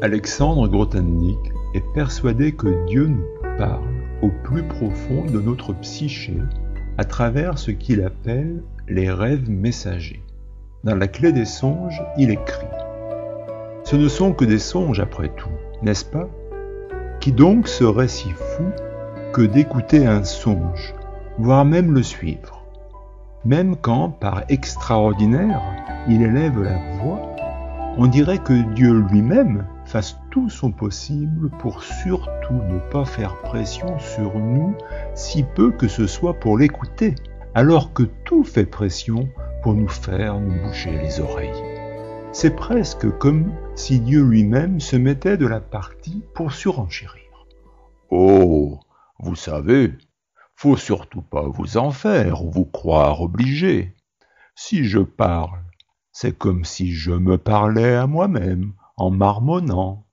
Alexandre Grothendieck est persuadé que Dieu nous parle au plus profond de notre psyché à travers ce qu'il appelle les rêves messagers. Dans la clé des songes, il écrit « Ce ne sont que des songes après tout, n'est-ce pas ? Qui donc serait si fou que d'écouter un songe, voire même le suivre ? Même quand, par extraordinaire, il élève la voix, on dirait que Dieu lui-même fasse tout son possible pour surtout ne pas faire pression sur nous, si peu que ce soit pour l'écouter, alors que tout fait pression pour nous faire nous boucher les oreilles. C'est presque comme si Dieu lui-même se mettait de la partie pour surenchérir. Oh, vous savez, faut surtout pas vous en faire ou vous croire obligé. Si je parle, c'est comme si je me parlais à moi-même, en marmonnant.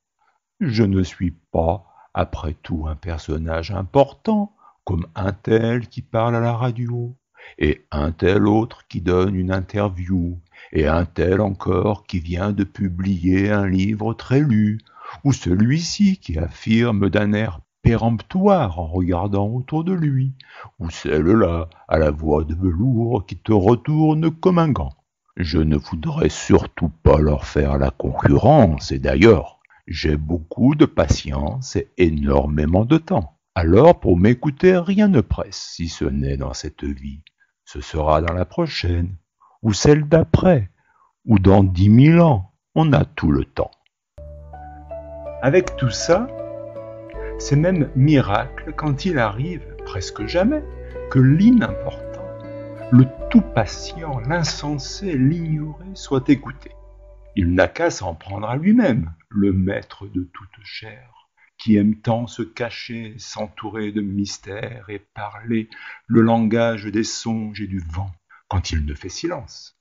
Je ne suis pas, après tout, un personnage important, comme un tel qui parle à la radio, et un tel autre qui donne une interview, et un tel encore qui vient de publier un livre très lu, ou celui-ci qui affirme d'un air péremptoire en regardant autour de lui, ou celle-là à la voix de velours qui te retourne comme un gant. Je ne voudrais surtout pas leur faire la concurrence, et d'ailleurs, j'ai beaucoup de patience et énormément de temps. Alors pour m'écouter, rien ne presse, si ce n'est dans cette vie. Ce sera dans la prochaine, ou celle d'après, ou dans 10 000 ans. On a tout le temps. Avec tout ça, c'est même miracle quand il arrive, presque jamais, que l'inimportant, le tout patient, l'insensé, l'ignoré soit écouté. Il n'a qu'à s'en prendre à lui-même, le maître de toute chair, qui aime tant se cacher, s'entourer de mystères et parler le langage des songes et du vent, quand il ne fait silence.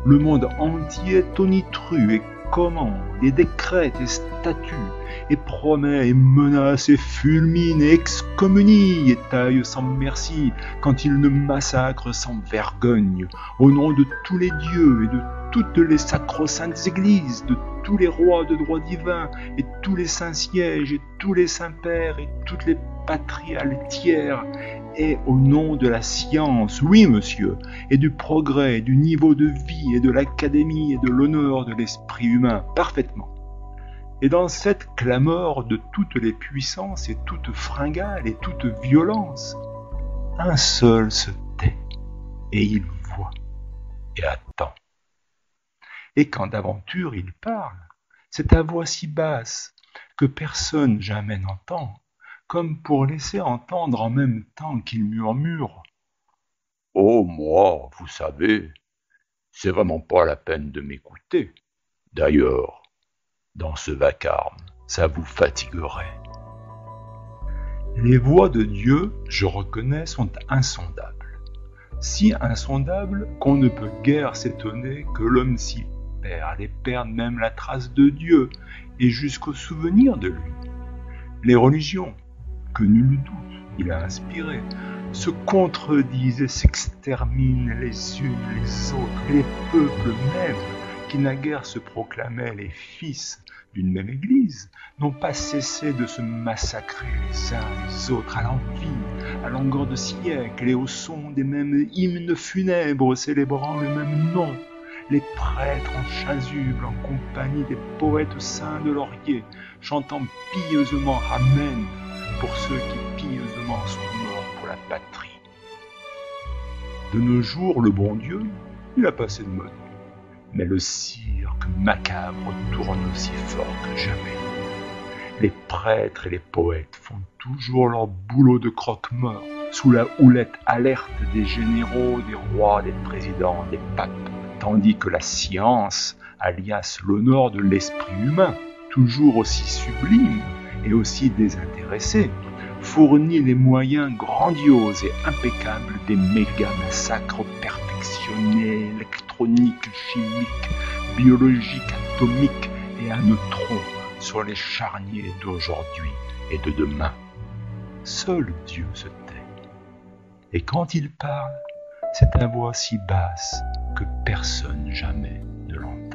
Le monde entier tonitru et commande, et décrète et statue, et promet et menace et fulmine et excommunie et taille sans merci, quand il ne massacre sans vergogne, au nom de tous les dieux et de toutes les sacro-saintes églises, de tous les rois de droit divin, et tous les saints sièges, et tous les saints pères, et toutes les patries altières, et au nom de la science, oui monsieur, et du progrès, et du niveau de vie, et de l'académie, et de l'honneur de l'esprit humain, parfaitement. Et dans cette clameur de toutes les puissances, et toute fringale, et toute violence, un seul se tait, et il voit, et attend. Et quand d'aventure il parle, c'est à voix si basse que personne jamais n'entend, comme pour laisser entendre en même temps qu'il murmure. Oh, moi, vous savez, c'est vraiment pas la peine de m'écouter. D'ailleurs, dans ce vacarme, ça vous fatiguerait. Les voix de Dieu, je reconnais, sont insondables. Si insondables qu'on ne peut guère s'étonner que l'homme s'y perd et perde même la trace de Dieu et jusqu'au souvenir de lui. Les religions, que nul doute il a inspirées, se contredisent et s'exterminent les unes les autres, et les peuples même, qui naguère se proclamaient les fils d'une même Église, n'ont pas cessé de se massacrer les uns les autres à l'envi, à longueur de siècles, et au son des mêmes hymnes funèbres célébrant le même nom. Les prêtres en chasuble, en compagnie des poètes saints de laurier, chantant pieusement Amen pour ceux qui pieusement sont morts pour la patrie. De nos jours, le bon Dieu, il a passé de mode. Mais le cirque macabre tourne aussi fort que jamais. Les prêtres et les poètes font toujours leur boulot de croque-mort, sous la houlette alerte des généraux, des rois, des présidents, des papes, tandis que la science, alias l'honneur de l'esprit humain, toujours aussi sublime et aussi désintéressé, fournit les moyens grandioses et impeccables des méga-massacres perfectionnés, électroniques, chimiques, biologiques, atomiques et à neutrons sur les charniers d'aujourd'hui et de demain. Seul Dieu se tait. Et quand il parle, c'est à voix si basse que personne jamais ne l'entend.